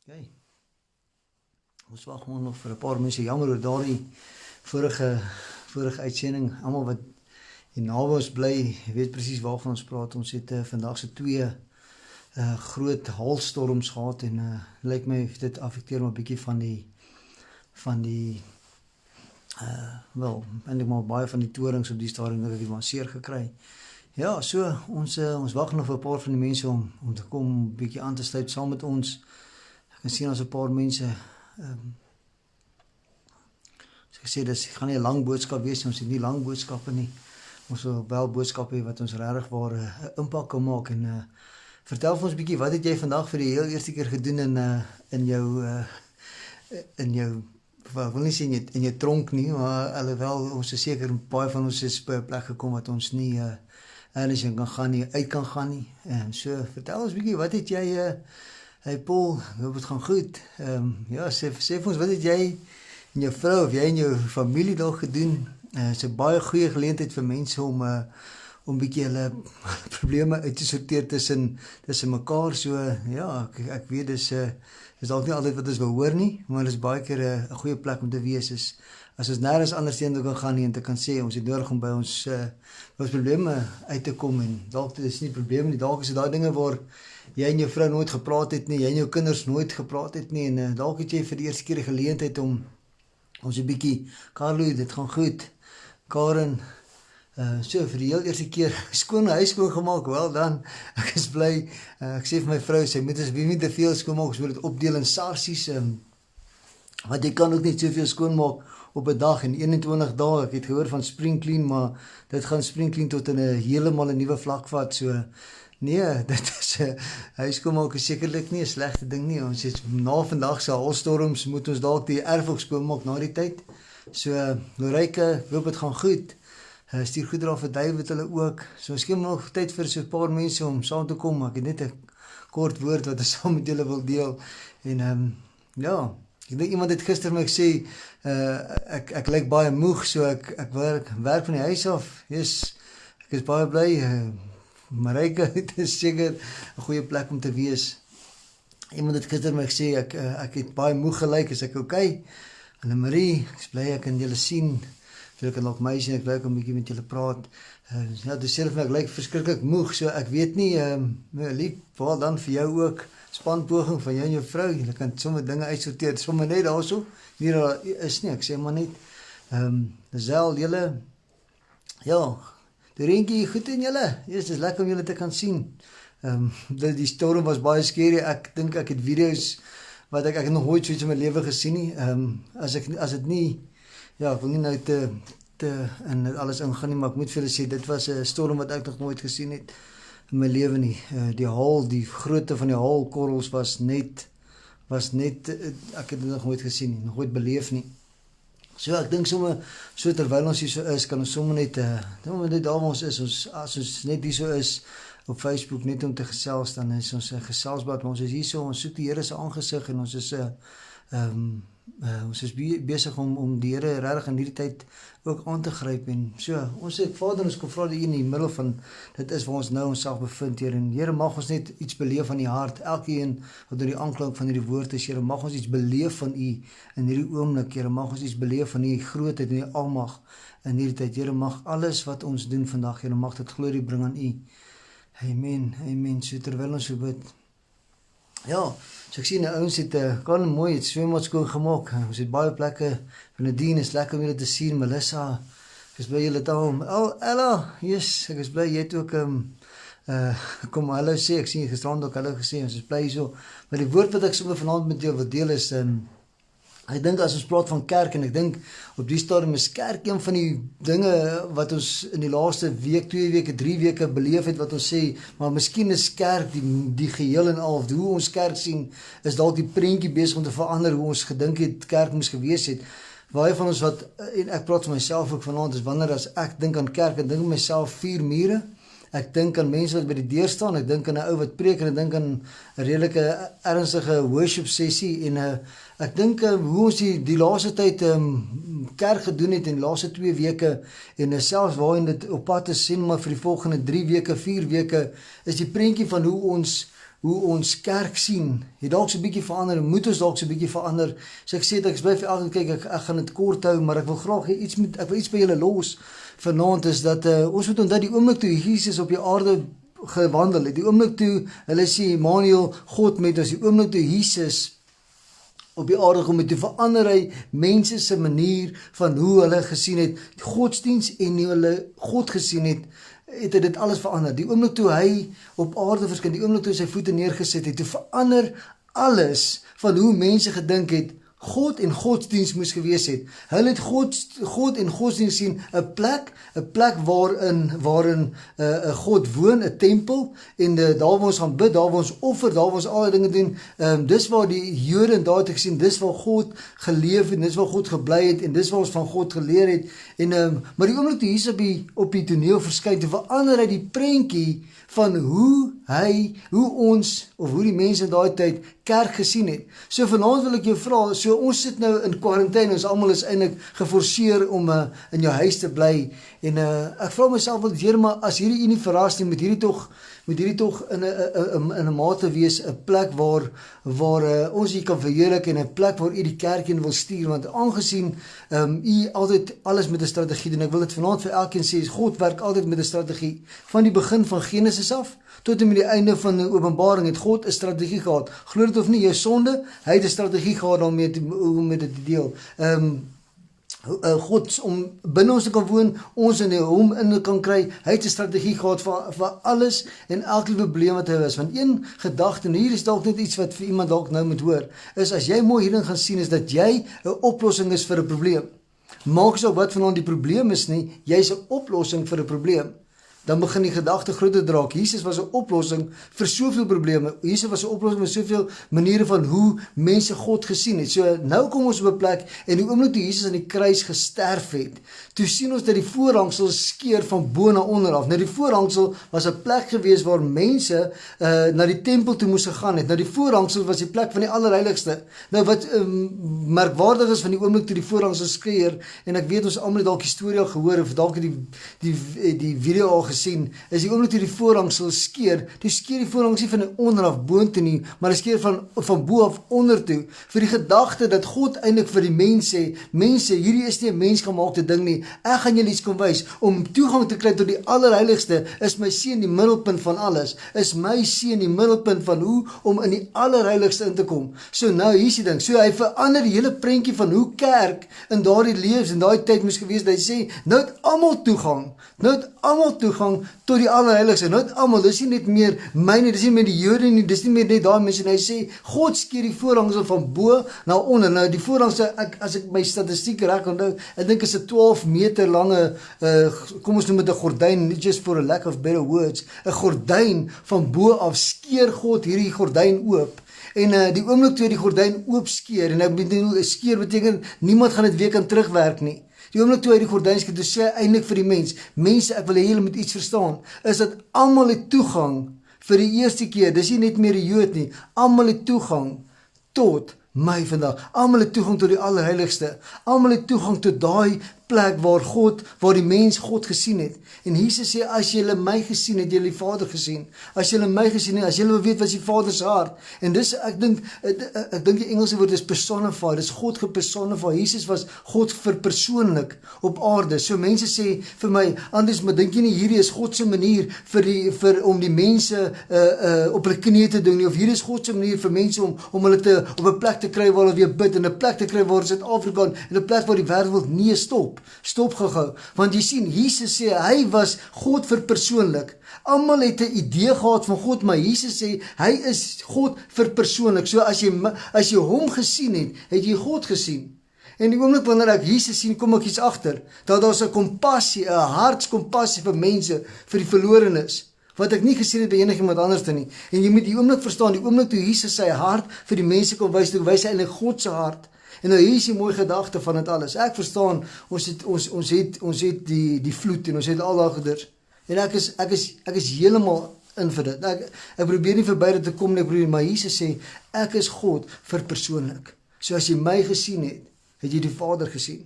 Okay. Ons wag gewoon nog vir 'n paar mense. Jammer oor daardie vorige uitsending. Almal wat hier naby ons bly, weet presies waarvan ons praat. Ons het vandag se twee groot haalstorms gehad en lyk my dit affekteer maar 'n bietjie van die wel, eintlik maar baie van die torings op die stadium het maar seer gekry. Ja, so ons wag nog vir 'n paar van die mense om te kom 'n bietjie aan te sluit saam met ons. Ek kan sien as 'n paar mense soos ek sê, dis gaan nie 'n lang boodskap wees, ons het nie lang boodskappe nie. Ons wil wel boodskappe hê wat ons regtig waar 'n impak kan maak en vertel vir ons 'n bietjie, wat het jy vandag vir die heel eerste keer gedoen in jou ek wil nie sê in jou tronk nie, maar alhoewel ons is seker baie van ons is by 'n plek gekom wat ons nie ergens kan gaan nie, uit kan gaan nie. So vertel ons 'n bietjie, wat het jy hey Paul, hoop dit gaan goed. Ja, sê vir ons, wat het jy en jou vrou of jy en jou familie daar gedoen? Is 'n baie goeie geleentheid vir mense om bietjie hulle probleme uit te sorteer tussen mekaar. So ja, ek weet dis dalk nie altyd wat ons wil hoor nie, maar dis baie keer 'n goeie plek om te wees as ons nêrens anders heen kan gaan nie en te kan sê ons het nodig om by ons probleme uit te kom en dalk dis nie probleme nie, dalk is dit daai dinge waar jy en jou vrou nooit gepraat het nie, jy en jou kinders nooit gepraat het nie en dalk het jy vir die eerste keer die geleentheid om ons 'n bietjie, Carlo, dit gaan goed. Karen, so vir die heel eerste keer huis skoon gemaak, wel dan, ek is bly, ek sê vir my vrou, sy moet asseblief nie te veel skoonmaak, ons moet dit opdeel in sarsies, want jy kan ook niet soveel skoonmaak op 'n dag en 21 dae, ek het gehoor van spring clean, maar dit gaan spring clean tot in 'n heeltemal 'n nuwe vlak vat, so nee, dit is huis skoonmaak is sekerlik nie 'n slegte ding nie. Ons het na vandag se haalstorms moet ons dalk die erf ook skoonmaak na die tyd. So Loreike, hoop dit gaan goed. Stuur goed daar vir David hulle ook. So miskien nog tyd vir so 'n paar mense om saam te kom. Ek het net 'n kort woord wat ek saam met julle wil deel. En ja, ek dink iemand het gister my gesê ek lyk baie moeg, so ek werk van die huis af. Yes, ek is baie bly. Mareike, dit is seker 'n goeie plek om te wees. Iemand het gister my gesê, ek het baie moeg gelyk, is ek okay? Annemarie, ek is bly ek kan julle sien, julle kan ook my sien, ek lyk om 'n bietjie met julle praat. Ja, dis self my, ek lyk verskriklik moeg, so ek weet nie, lief, waar dan vir jou ook, spanpoging van jou en jou vrou, julle kan sommer dinge uitsorteer, sommer net daarso, nie daar is nie, ek sê maar net, Zel, julle, ja, Dorentjie, goed in julle? Yes, dit is lekker om julle te kan sien. Die storm was baie scary. Ek dink ek het video's wat ek het nog nooit so iets in my lewe gesien nie. As dit nie, ja, ek wil nie nou te in alles ingaan nie, maar ek moet vir julle sê, dit was 'n storm wat ek nog nooit gesien het in my lewe nie. Die grootte van die haalkorrels was net, ek het dit nog nooit gesien nie, nog nooit beleef nie. So ek dink sommer, so terwyl ons hier so is, kan ons sommer net daar waar ons is, as ons net hier so is, op Facebook, net om te gesels, dan is ons 'n geselsblad, maar ons is hier so, ons soek die Here se aangesig, en ons is ons is besig om die Here regtig in hierdie tyd ook aan te gryp, en so, ons sê, Vader, ons kom vra dat U in die middel van, dit is waar ons nou onsself bevind, Here, en Here, mag ons net iets beleef van die hart, elkeen wat door die aanklank van hierdie woord is, Here, mag ons iets beleef van U in hierdie oomblik, Here, mag ons iets beleef van U grootheid en U almag in hierdie tyd, Here, mag alles wat ons doen vandag, Here, mag dit glorie bring aan U. Amen, amen, so terwyl ons so bid. Ja, so ek sien, die ouens het, kan mooi, het swembad skoon gemaak, ons het baie plekke, van Nadine, is lekker om julle te sien, Melissa, ek is bly julle daar, Ella, yes, ek is bly, jy het ook, kom hallo sê, ek sien gisterand ook hallo gesê, ons is bly so, maar die woord wat ek sommer vanaand met jou wil deel is, ek dink as ons praat van kerk, en ek dink op die stadium is kerk een van die dinge wat ons in die laaste week, 2 weke, 3 weke beleef het, wat ons sê, maar miskien is kerk die geheel en al, hoe ons kerk sien, is dalk die prentjie besig om te verander, hoe ons gedink het, kerk moes gewees het. Baie van ons wat, en ek praat vir myself ook vanaand, is wanneer as ek dink aan kerk, ek dink aan myself 4 mure, ek dink aan mense wat by die deur staan, ek dink aan 'n ou wat preek, en ek dink aan 'n redelike ernstige worship sessie, en ek dink hoe ons die laaste tyd kerk gedoen het in die laaste 2 weke, en selfs waarin dit op pad is, sien maar vir die volgende 3 weke, 4 weke, is die prentjie van hoe ons hoe ons kerk sien, het dalk so 'n bietjie verander, en moet ons dalk so 'n bietjie verander. So ek sê dat ek bly vir elkeen kyk, ek gaan dit kort hou, maar ek wil graag ek wil iets by julle los vanaand, is dat ons moet onthou die oomblik toe Jesus op die aarde gewandel het, die oomblik toe hulle sê Emmanuel, God met ons, die oomblik toe Jesus op die aarde kom het, toe verander hy mense se manier van hoe hulle gesien het, die godsdiens en hoe hulle God gesien het, het hy dit alles verander. Die oomblik toe hy op aarde verskyn, die oomblik toe sy voete neergesit het, toe verander alles van hoe mense gedink het God en godsdiens moes gewees het. Hulle het God en godsdiens sien 'n plek waarin God woon, 'n tempel, en daar waar ons gaan bid, daar waar ons offer, daar waar ons al die dinge doen. Dis waar die Jode en daar het gesien, dis waar God geleef het, dis waar God gebly het, en dis waar ons van God geleer het. Maar die oomblik toe Jesus op die toneel verskyn, toe verander hy die prentjie van hoe ons, of hoe die mense in daai tyd kerk gesien het. So vanaand wil ek jou vra, so ons sit nou in kwarantyne, ons almal is eintlik geforseer om in jou huis te bly, en ek vra myself, Here, maar as hierdie nie verras nie, moet hierdie tog in 'n mate wees, 'n plek waar ons hier kan verheerlik, en 'n plek waar u die kerk in wil stuur, want aangesien u altyd alles met 'n strategie doen, ek wil dit vanaand vir elkeen sê, God werk altyd met 'n strategie, van die begin van Genesis af, tot en met die einde van die Openbaring het God 'n strategie gehad. Glo dit of nie, jou sonde, hy het 'n strategie gehad om dit te deel. God om binne ons te kan woon, ons in hom in kan kry, hy het 'n strategie gehad vir alles en elke probleem wat hy is. Want een gedagte, en hier is dalk net iets wat vir iemand dalk nou moet hoor, is as jy mooi hierin gaan sien, is dat jy 'n oplossing is vir 'n probleem. Maak so wat vanaand die probleem is nie, jy's 'n oplossing vir 'n probleem. Dan begin die gedagte groter draak. Jesus was 'n oplossing vir soveel probleme. Jesus was 'n oplossing vir soveel maniere van hoe mense God gesien het. So nou kom ons op 'n plek, en die oomblik toe Jesus aan die kruis gesterf het, toe sien ons dat die voorhangsel skeur van bo na onder af. Nou die voorhangsel was 'n plek gewees waar mense na die tempel toe moes gegaan het. Nou die voorhangsel was die plek van die allerheiligste. Nou wat merkwaardig is van die oomblik toe die voorhangsel skeur, en ek weet ons almal het dalk die storie al gehoor, of dalk het die video al gesien, is die oomblik toe die voorhangsel skeur, toe skeur die voorhangsel nie van onder af boontoe nie, maar hy skeur van bo af onder toe, vir die gedagte dat God eintlik vir die mense, hierdie is nie 'n mensgemaakte ding nie, ek gaan julle iets kom wys, om toegang te kry tot die allerheiligste, is my seun die middelpunt van alles, is my seun die middelpunt van hoe om in die allerheiligste in te kom. So nou, hier is die ding, so hy verander die hele prentjie van hoe kerk in daardie lewens, in daai tyd moes gewees, dat hy sê, nou het almal toegang tot die allerheiligste, nou het almal, dis nie net meer myne, dis nie meer die Jode nie, dis nie meer net daai mense, en hy sê, God skeur die voorhangsel van bo na onder. Nou die voorhangsel, as ek my statistiek reg onthou, ek dink is 'n 12 meter lange, kom ons noem dit 'n gordyn, just for a lack of better words, 'n gordyn van bo af, skeur God hierdie gordyn oop. En die oomblik toe die gordyn oop skeur, en ek bedoel, skeur beteken, niemand gaan dit weer kan terugwerk nie. Die oomblik toe hy die gordyn skeur, toe sê hy eintlik vir die mense, ek wil hê julle moet iets verstaan, is dat almal het toegang vir die eerste keer, dis nie net meer die Jood nie, almal het toegang tot my vandag, almal het toegang tot die allerheiligste, almal het toegang tot daai plek waar die mens God gesien het. En Jesus sê, as julle my gesien het, julle die Vader gesien. As julle my gesien het, as julle wil weet wat is die Vader se hart. En dis, ek dink die Engelse woord is personify, dis God gepersonify. Jesus was God verpersoonlik op aarde. So mense sê vir my, anders, maar dink jy nie, hierdie is God se manier om die mense op hulle knieë te doen nie, of hierdie is God se manier vir mense om hulle op 'n plek te kry waar hulle weer bid, en 'n plek te kry waar Suid-Afrika, en 'n plek waar die wêreld wil, nee, stop gehou, want jy sien, Jesus sê, hy was God verpersoonlik. Almal het 'n idee gehad van God, maar Jesus sê, hy is God verpersoonlik. So as jy hom gesien het, het jy God gesien. En die oomblik wanneer ek Jesus sien, kom ek iets agter, dat daar's 'n kompassie, 'n hartskompassie vir mense, vir die verlorenes, wat ek nie gesien het by enigiemand anders nie. En jy moet die oomblik verstaan, die oomblik toe Jesus sy hart vir die mense kom wys, toe wys hy eintlik God se hart. En nou hier is die mooie gedagte van dit alles. Ek verstaan, ons het die vloed, en ons het al daai goeders. En ek is heeltemal in vir dit. Ek probeer nie verby dit te kom nie, maar Jesus sê, ek is God verpersoonlik. So as jy my gesien het jy die Vader gesien.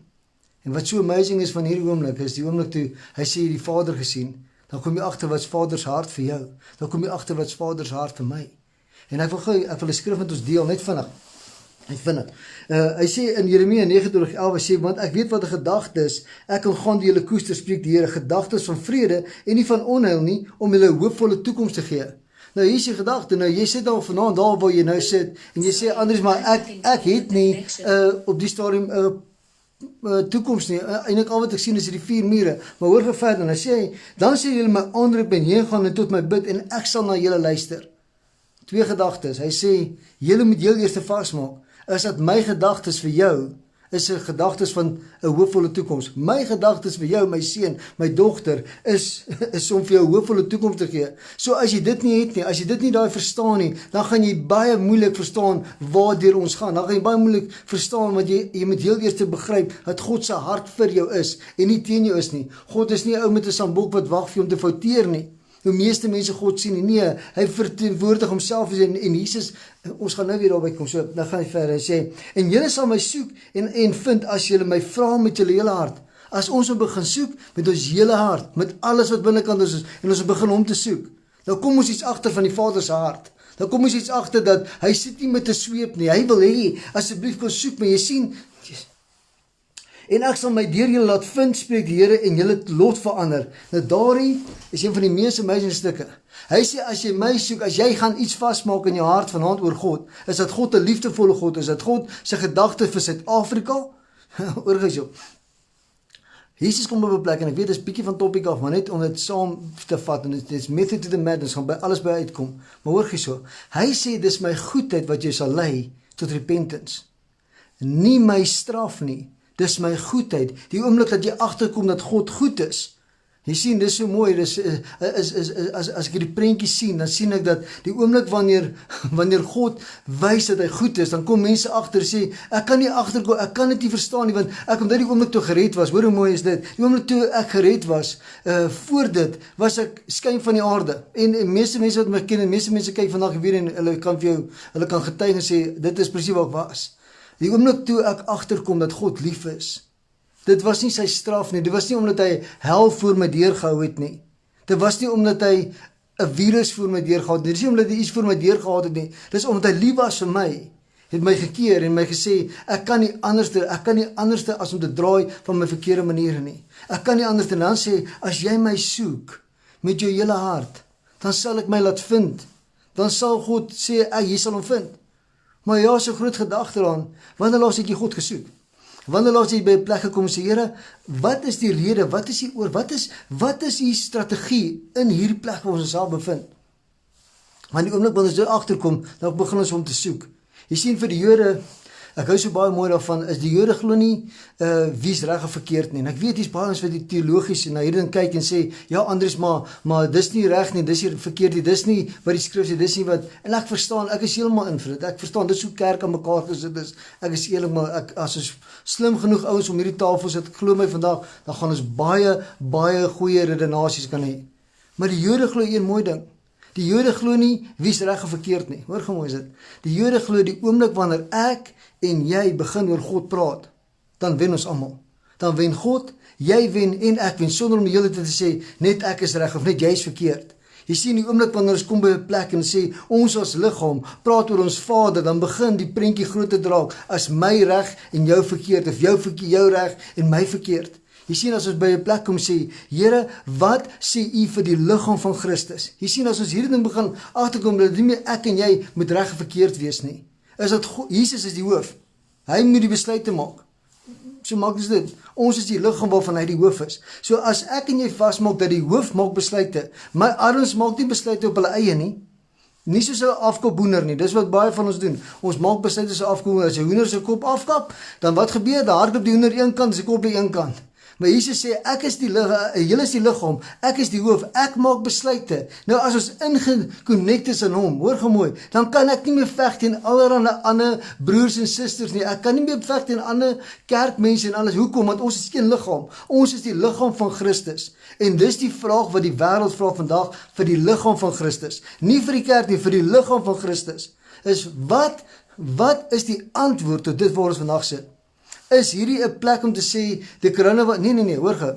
En wat so amazing is van hierdie oomblik, is die oomblik toe hy sê die Vader gesien, dan kom jy agter wat's Vader se hart vir jou. Dan kom jy agter wat's Vader se hart vir my. En ek wil 'n skrif met ons deel, net vinnig. Hy sê in Jeremia 29:11 sê, want ek weet wat 'n gedagte is, ek kan gaan die julle koester, spreek die Here, gedagtes van vrede en nie van onheil nie, om julle 'n hoopvolle toekoms te gee. Nou hier is die gedagte, nou jy sit al vanaand daar waar jy nou sit, en jy sê, Andries, maar ek het nie op die stadium toekoms nie, eintlik al wat ek sien is die 4 mure, maar hoor verder, en hy sê, dan sê julle my aanroep en heen gaan en tot my bid, en ek sal na julle luister. 2 gedagtes, hy sê, julle moet heel eers vasmaak, is dat my gedagtes vir jou, is 'n gedagtes van 'n hoopvolle toekoms. My gedagtes vir jou, my seun, my dogter, is om vir jou 'n hoopvolle toekoms te gee. So as jy dit nie het nie, as jy dit nie daai verstaan nie, dan gaan jy baie moeilik verstaan waardeur ons gaan. Dan gaan jy baie moeilik verstaan, want jy moet heel eers begryp dat God se hart vir jou is en nie teen jou is nie. God is nie 'n ou met 'n sambok wat wag vir jou om te fouteer nie. Hoe meeste mense God sien, nee, hy verteenwoordig homself en Jesus, ons gaan nou weer daarby kom, so, dan gaan hy verder, hy sê, en julle sal my soek en vind as julle my vra met julle hele hart. As ons begin soek met ons hele hart, met alles wat binnekant is, en ons begin hom te soek, dan kom ons iets agter van die Vader se hart. Dan kom ons iets agter dat hy sit nie met 'n sweep nie, hy wil hê, asseblief kom soek my, jy sien, en ek sal my deur julle laat vind, spreek die Here, en julle lot verander. Nou daarin is een van die mees amazing stukke. Hy sê, as jy my soek, as jy gaan iets vasmaak in jou hart vanaand oor God, is dat God 'n liefdevolle God is, dat God sy gedagte vir Suid-Afrika, oorgis jou. Jesus kom op 'n plek, en ek weet, dit is bietjie van topic af, maar net om dit saam te vat, en dit is method to the madness, gaan by alles by uitkom, maar hoorgis so, hy sê, dis my goedheid wat jy sal lei tot repentance, nie my straf nie, dis my goedheid, die oomblik dat jy agterkom dat God goed is. Jy sien, dis so mooi, as ek die prentjie sien, dan sien ek dat die oomblik wanneer God wys dat hy goed is, dan kom mense agter sê, ek kan nie agterkom, ek kan dit nie verstaan nie, want ek omdat die oomblik toe gered was, hoor hoe mooi is dit, die oomblik toe ek gered was, voor dit, was ek skyn van die aarde, en meeste mense wat my ken, en meeste mense kyk vandag weer, en hulle kan getuig en sê, dit is presies wat ek was. Die oomblik toe ek agterkom dat God lief is, dit was nie sy straf nie, dit was nie omdat hy hel voor my deurgehou het nie, dit was nie omdat hy 'n virus voor my deurgehou het nie, dit is nie omdat hy iets voor my deurgehad het nie, dit is omdat hy lief was vir my, het my gekeer en my gesê, ek kan nie anderste as om te draai van my verkeerde maniere nie, ek kan nie anders, en dan sê, as jy my soek, met jou hele hart, dan sal ek my laat vind, dan sal God sê, jy sal hom vind. Maar ja, so groot gedagte daaraan, wanneer laas het jy God gesoek? Wanneer laas het jy by 'n plek gekom en sê, Here, wat is die rede, wat is die oor, wat is die strategie in hierdie plek waar ons onsself bevind? Want die oomblik wanneer ons agterkom, dan begin ons om te soek. Jy sien, vir die Jode, ek hou so baie mooi daarvan, is die Jode glo nie wie's reg of verkeerd nie. En ek weet, hier's baie ons wat die teologies na hierdie ding kyk en sê, ja Andries, maar dis nie reg nie, dis nie verkeerd nie, dis nie wat die skrif sê, dis nie wat, en ek verstaan, ek is heeltemal in vir dit, ek verstaan, dis hoe kerk aan mekaar gesit is, ek is eerlik, maar as ons slim genoeg ouens om hierdie tafel sit, glo my vandag, dan gaan ons baie goeie redenasies kan hê. Maar die Jode glo een mooi ding, die Jode glo nie wie's reg of verkeerd nie, hoor hoe mooi is dit, die Jode glo die oomblik wanneer ek en jy begin oor God praat, dan wen ons almal. Dan wen God, jy wen en ek wen, sonder om die hele tyd te sê, net ek is reg of net jy is verkeerd. Jy sien die oomblik wanneer ons kom by 'n plek en sê, ons as liggaam, praat oor ons Vader, dan begin die prentjie groot te draak, as my reg en jou verkeerd, of jou reg en my verkeerd. Jy sien, as ons by 'n plek kom sê, Here, wat sê u vir die liggaam van Christus? Jy sien, as ons hierdie ding begin agterkom, dat nie meer ek en jy moet reg of verkeerd wees nie, is dat Jesus is die hoof. Hy moet die besluite maak. So maak ons dit. Ons is die liggaam waarvan hy die hoof is. So as ek en jy vasmaak dat die hoof maak besluite, my arms maak nie besluite op hulle eie nie. Nie soos 'n afkophoender nie. Dis wat baie van ons doen. Ons maak besluite soos 'n afkophoender. As 'n hoender se kop afkap, dan wat gebeur? Dan hardloop die hoender een kant, sy kop die een kant. Maar Jesus sê, ek is die julle is die liggaam, ek is die hoof, ek maak besluite. Nou as ons ingeconnect is aan hom, hoor gemooi, dan kan ek nie meer veg teen allerlei ander broers en susters nie. Ek kan nie meer veg teen ander kerkmense en alles. Hoekom? Want ons is een liggaam. Ons is die liggaam van Christus. En dis die vraag wat die wêreld vra vandag vir die liggaam van Christus. Nie vir die kerk nie, vir die liggaam van Christus. Is wat is die antwoord tot dit waar ons vandag sit? Is hierdie 'n plek om te sê, die corona, nee, hoor gou.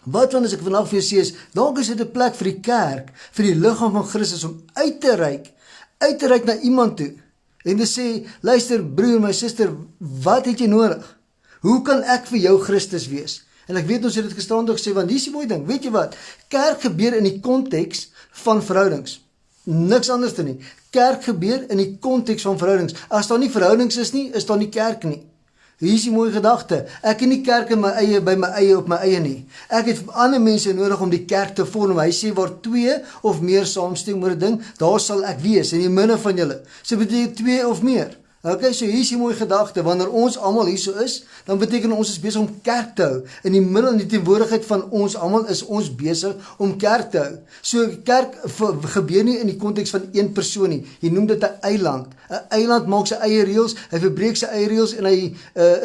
Wat dan as ek vandag vir jou sê is, dalk is dit 'n plek vir die kerk, vir die liggaam van Christus om uit te reik uit te reik na iemand toe, en te sê, luister broer, my suster, wat het jy nodig? Hoe kan ek vir jou Christus wees? En ek weet ons het dit gisterand ook gesê, want hier is die mooi ding, weet jy wat? Kerk gebeur in die konteks van verhoudings. Niks anders te nie. Kerk gebeur in die konteks van verhoudings. As daar nie verhoudings is nie, is daar nie kerk nie. Hier is die mooie gedagte. Ek het nie kerk in my eie, by my eie, op my eie nie. Ek het ander mense nodig om die kerk te vorm. Hy sê, waar 2 of meer saamstem oor 'n ding, daar sal ek wees, in die midde van julle. So beteken 2 of meer. Okay, so hier is die mooie gedagte, wanneer ons almal hier so is, dan beteken ons is besig om kerk te hou. In die middel, in die teenwoordigheid van ons almal, is ons besig om kerk te hou. So kerk gebeur nie in die konteks van een persoon nie. Jy noem dit 'n eiland. 'n Eiland maak sy eie reëls, hy verbreek sy eie reëls en hy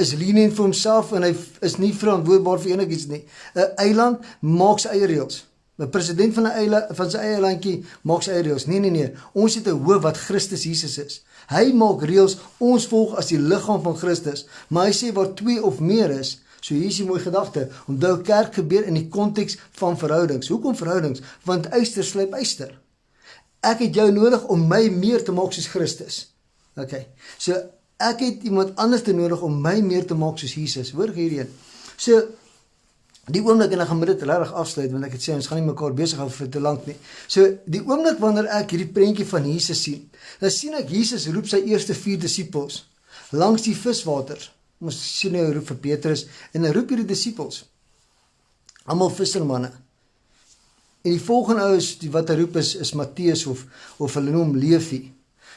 is lenient vir homself en hy is nie verantwoordbaar vir enigiets nie. 'n Eiland maak sy eie reëls. 'n President van sy eie landjie maak sy eie reëls. Nee. Ons het 'n hoof wat Christus Jesus is. Hy maak reëls, ons volg as die liggaam van Christus. Maar hy sê waar 2 of meer is, so hier is die mooie gedagte, onthou kerk gebeur in die konteks van verhoudings. Hoekom verhoudings? Want yster slyp yster. Ek het jou nodig om my meer te maak soos Christus. Okay. So ek het iemand anders te nodig om my meer te maak soos Jesus. Hoor hierheen. So die oomblik, en ek gaan met dit regtig afsluit, want ek het sê, ons gaan nie mekaar besig hou vir te lank nie. So, die oomblik wanneer ek hierdie prentjie van Jesus sien, dan sien ek Jesus roep sy eerste 4 disippels langs die viswater. Ons sien hy roep vir Petrus, en hy roep hierdie disippels, almal vissermanne. En die volgende ou is, wat hy roep is Matteus, of hulle noem Levi.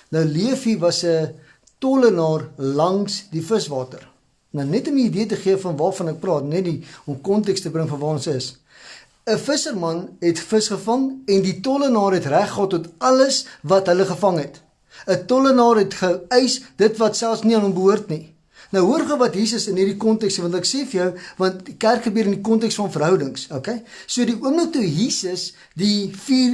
Nou, Levi was 'n tollenaar langs die viswater. Nou net om 'n idee te gee van waarvan ek praat, net om konteks te bring van waar ons is. 'n Visserman het vis gevang en die tollenaar het reg gehad tot alles wat hulle gevang het. 'n Tollenaar het geëis dit wat selfs nie aan hom behoort nie. Nou hoor gou wat Jesus in hierdie konteks sê, want ek sê vir jou, want die kerk gebeur in die konteks van verhoudings, okay? So die oomblik toe Jesus die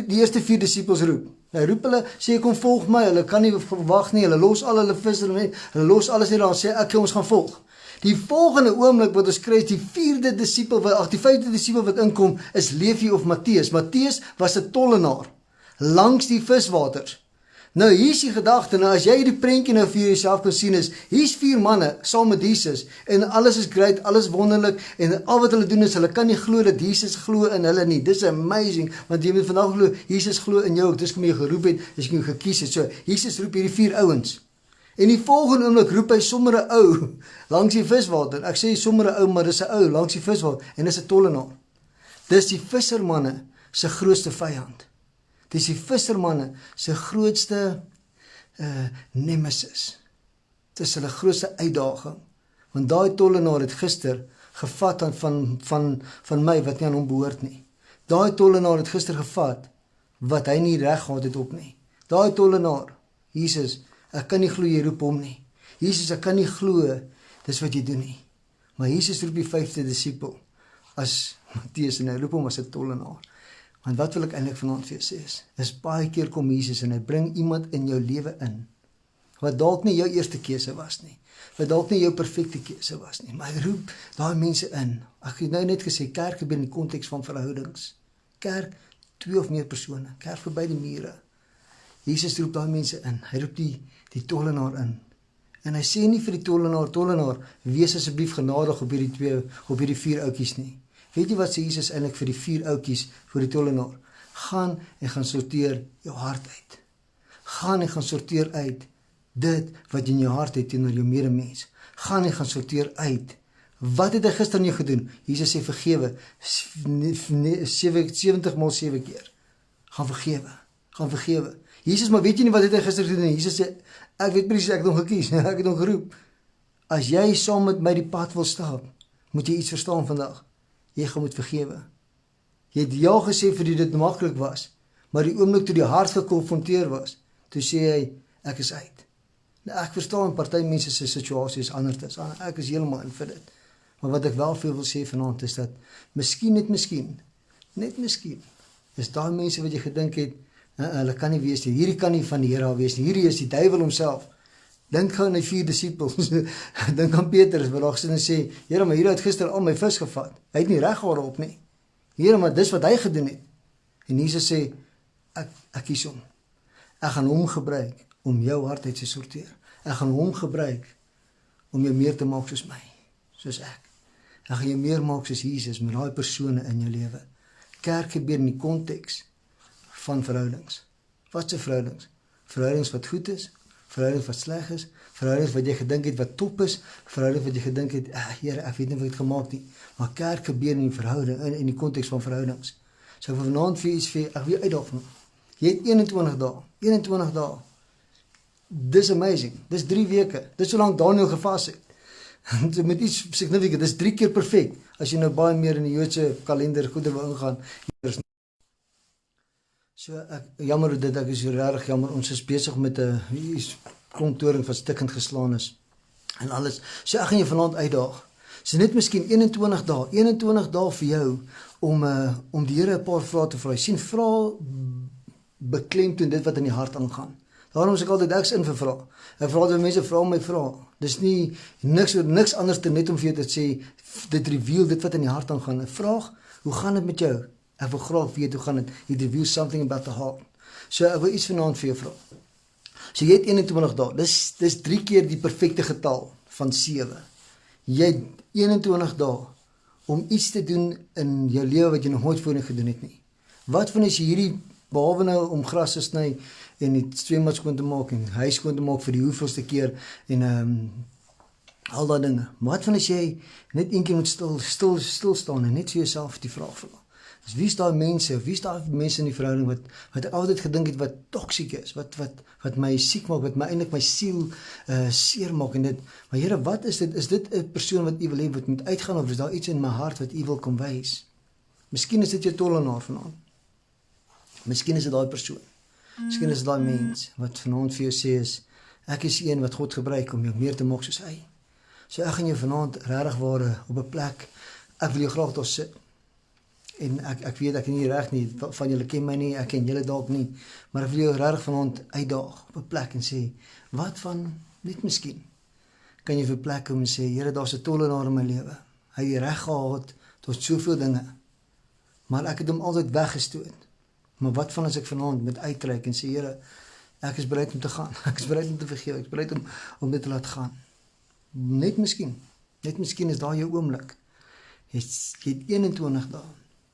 eerste 4 disippels roep, hy roep hulle, sê kom volg my, hulle kan nie wag nie, hulle los al hulle vis, hulle los alles net daar, sê ek ons gaan volg. Die volgende oomblik wat ons kry, die 4de disipel, die 5de disipel wat inkom, is Levi of Matteus. Matteus was 'n tollenaar, langs die viswaters. Nou hier is die gedagte, nou as jy hierdie prentjie nou vir jouself kan sien is, hier's 4 manne, saam met Jesus, en alles is great, alles wonderlik, en al wat hulle doen is, hulle kan nie glo dat Jesus glo in hulle nie. Dis amazing, want jy moet vandag glo, Jesus glo in jou, dis kom jy geroep het, dis kom jy gekies het. So, Jesus roep hierdie 4 ouens. En die volgende oomblik roep hy sommer 'n ou langs die viswater. Ek sê sommer 'n ou, maar dis 'n ou langs die viswater en dis 'n tollenaar. Dis die vissermanne se grootste vyand. Dis die vissermanne se grootste nemesis. Dis hulle grootste uitdaging. Want daai tollenaar het gister gevat van my wat nie aan hom behoort nie. Daai tollenaar het gister gevat wat hy nie reg gehad het op nie. Daai tollenaar, Jesus, ek kan nie glo jy roep hom nie. Jesus, ek kan nie glo dis wat jy doen nie. Maar Jesus roep die 5de disipel as Matteus en hy roep hom as 'n tollenaar. Want wat wil ek eintlik vanaand vir jou sê is baie keer kom Jesus en hy bring iemand in jou lewe in wat dalk nie jou eerste keuse was nie. Wat dalk nie jou perfekte keuse was nie, maar hy roep daai mense in. Ek het nou net gesê kerk gebeur in die konteks van verhoudings. Kerk 2 of meer persone, kerk verby die mure. Jesus roep daai mense in. Hy roep die tollenaar in. En hy sê nie vir die tollenaar, wees asseblief genadig op hierdie 4 ouetjies nie. Weet jy wat sê Jesus eintlik vir die 4 ouetjies vir die tollenaar? Gaan en gaan sorteer jou hart uit. Gaan en gaan sorteer uit dit wat jy in jou hart het teenoor jou medemens. Gaan en gaan sorteer uit. Wat het hy gister aan jou gedoen? Jesus sê vergewe 70 maal 7 keer. Gaan vergewe. Jesus, maar weet jy nie wat het hy gister gedoen? Jesus sê, ek weet presies, ek het hom gekies, ek het hom geroep. As jy saam met my die pad wil stap, moet jy iets verstaan vandag. Jy gaan moet vergewe. Jy het ja gesê vir dit maklik was, maar die oomblik toe die hart gekonfronteer was, toe sê hy, ek is uit. Nou, ek verstaan party mense se situasie is anders, ek is heeltemal in vir dit. Maar wat ek wel veel wil sê vanaand is dat, net miskien, is daai mense wat jy gedink het, hulle kan nie wees nie, hierdie kan nie van die Here wees nie, hierdie is die duiwel homself. Dink gou aan die 4 disippels, dink aan Petrus, wat daar sit en sê, Here, maar hierdie het gister al my vis gevat, hy het nie reg gehad op nie, Here, maar dis wat hy gedoen het, en Jesus sê, ek kies hom, Ek gaan hom gebruik om jou hart uit te sorteer. Ek gaan hom gebruik om jou meer te maak soos my, soos ek. Ek gaan jou meer maak soos Jesus met daai persone in jou lewe. Kerk gebeur in die konteks van verhoudings. Wat se verhoudings? Verhoudings wat goed is, verhoudings wat sleg is, verhoudings wat jy gedink het wat top is, verhoudings wat jy gedink het, Here, ek weet nie wat ek het gemaak nie. Maar kerk gebeur in die verhouding, in die konteks van verhoudings. So vanaand vir iets vir, ek wil uitdaag van. Jy het 21 dae. Dis amazing. Dis 3 weke. Dis so lank Daniel gevas het. Met iets significant, dis 3 keer perfek. As jy nou baie meer in die Joodse kalender goeie wil ingaan. So jammer dit, ek is regtig jammer. Ons is besig met 'n klomptoring wat stikkend geslaan is en alles. So ek gaan jou vanaand uitdaag. So net miskien 21 dae vir jou om die Here 'n paar vrae te vra. Jy sien, vra beklemtoon dit wat in die hart aangaan. Daarom is ek altyd ek's in vir vra. Ek vra dat mense vra my vra. Dis nie niks anders te net om vir jou te sê, dit reveal dit wat in die hart aangaan. 'n Vraag, hoe gaan dit met jou? Ek wil graag weet hoe gaan dit. It reveals something about the heart. So ek wil iets vanaand vir jou vra. So jy het 21 dae. Dis 3 keer die perfekte getal van 7. Jy het 21 dae om iets te doen in jou lewe wat jy nog nooit voorheen gedoen het nie. Wat van as jy hierdie, behalwe nou om gras te sny en die swembad skoon te maak en huis skoon te maak vir die hoeveelste keer en al daai dinge. Maar wat van as jy net een keer moet stil staan en net vir jouself die vraag vra? Dus wie is daai mense in die verhouding wat ek altyd gedink het wat toksiek is, wat my siek maak, wat my eintlik my siel seer maak en dit. Maar Here, wat is dit? Is dit 'n persoon wat U wil hê wat moet uitgaan of is daar iets in my hart wat U wil kom wys? Miskien is dit jou tollenaar vanaand. Miskien is dit daai persoon. Miskien is dit daai mens wat vanaand vir jou sê is, ek is een wat God gebruik om jou meer te maak soos hy. So ek gaan jou vanaand regtig ware op 'n plek, ek wil jou graag daar sit. En ek weet ek is nie reg nie, van julle ken my nie, ek ken julle dalk nie, maar ek wil jou regtig vanaand uitdaag op 'n plek en sê, wat van, net miskien, kan jy vir 'n plek kom en sê, Here, daar's 'n tollenaar in my lewe. Hy het reg gehad tot soveel dinge, maar ek het hom altyd weggestoot. Maar wat van as ek vanaand met uitreik en sê, Here, ek is bereid om te gaan, ek is bereid om te vergewe, ek is bereid om dit te laat gaan. Net miskien is daar jou oomblik. Jy het 21 dae.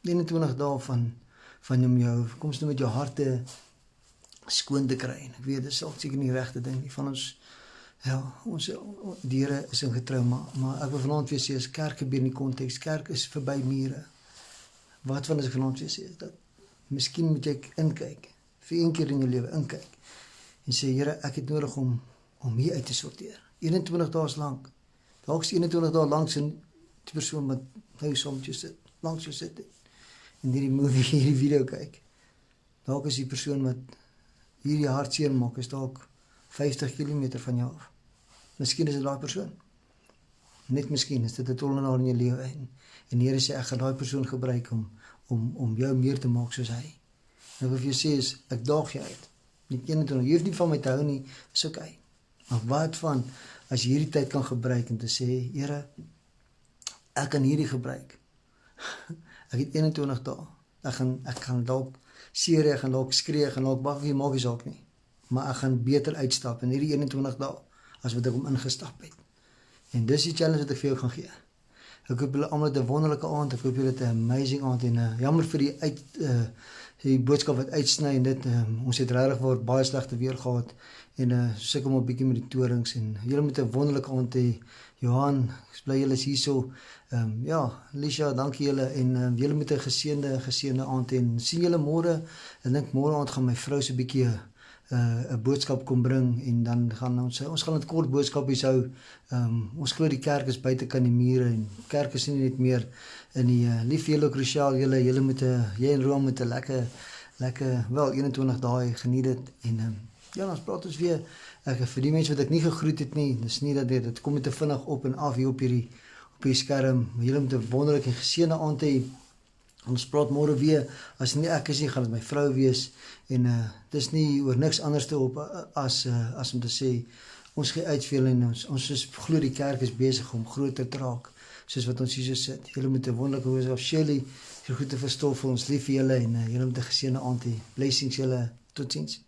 21 dae van om jou, kom ons nou met jou harte skoon te kry. En ek weet, dit is al seker nie regte ding nie. Van ons, die Here is in getrou, maar ek wil vanaand weer sê, as kerk gebeur in die konteks, kerk is verby mure. Wat van as ek vanaand weer sê, dat miskien moet jy inkyk, vir een keer in jou lewe inkyk, en sê, Here, ek het nodig om hier uit te sorteer. 21 dae is lank. Dalk is 21 dae lank sin die persoon wat nou saam met jou sit, langs jou sit, en hierdie video kyk. Dalk is die persoon wat hierdie hartseer maak, is dalk 50 km van jou af. Miskien is dit daai persoon. Net miskien is dit 'n tollenaar in jou lewe. En die Here sê, ek gaan daai persoon gebruik om jou meer te maak soos hy. En wat ek vir jou sê is, ek daag jy uit. Net 21, jy hoef nie van my te hou nie, is okay. Maar wat van, as jy hierdie tyd kan gebruik en te sê, Here, ek kan hierdie gebruik. Ek het 21 dae. Ek gaan dalk seer, ek gaan dalk skree, ek gaan dalk maak die saak nie. Maar ek gaan beter uitstap in hierdie 21 dae, as wat ek hom ingestap het. En dis die challenge wat ek vir jou gaan gee. Ek hoop julle almal 'n wonderlike aand, ek hoop julle 'n amazing aand, en jammer vir die boodskap wat uitsny, en dit, ons het regtig baie slegte weer gehad, en sukkel maar 'n bietjie met die torings, en julle moet 'n wonderlike aand hê. Johan, ek bly julle is hierso. Lisha, dankie julle, en julle moet 'n geseënde aand hê, en sien julle môre. Ek dink môre aand gaan my vrou so 'n bietjie 'n boodskap kom bring, en dan gaan ons gaan 'n kort boodskapies hou. Ons glo die kerk is buite kan die mure, en kerk is nie net meer in die lief vir julle ook, Rochelle, julle moet jy en Roam moet 'n lekker 21 dae geniet dit, en ons praat ons weer. Vir die mense wat ek nie gegroet het nie, dis nie dat dit kom met te vinnig op en af hier op hierdie skerm. Julle moet 'n wonderlike en geseënde aand hê. Ons praat môre weer. As nie ek is nie, gaan dit my vrou wees, en dis nie oor niks anders te op as om te sê, ons gee uitveel, en ons glo die kerk is besig om groter te raak, soos wat ons hier so sit. Julle moet 'n wonderlike hoes, Shirley, vir goed te verstof vir ons, lief vir julle, en julle moet 'n geseënde aand hê. Blessings julle, totsiens.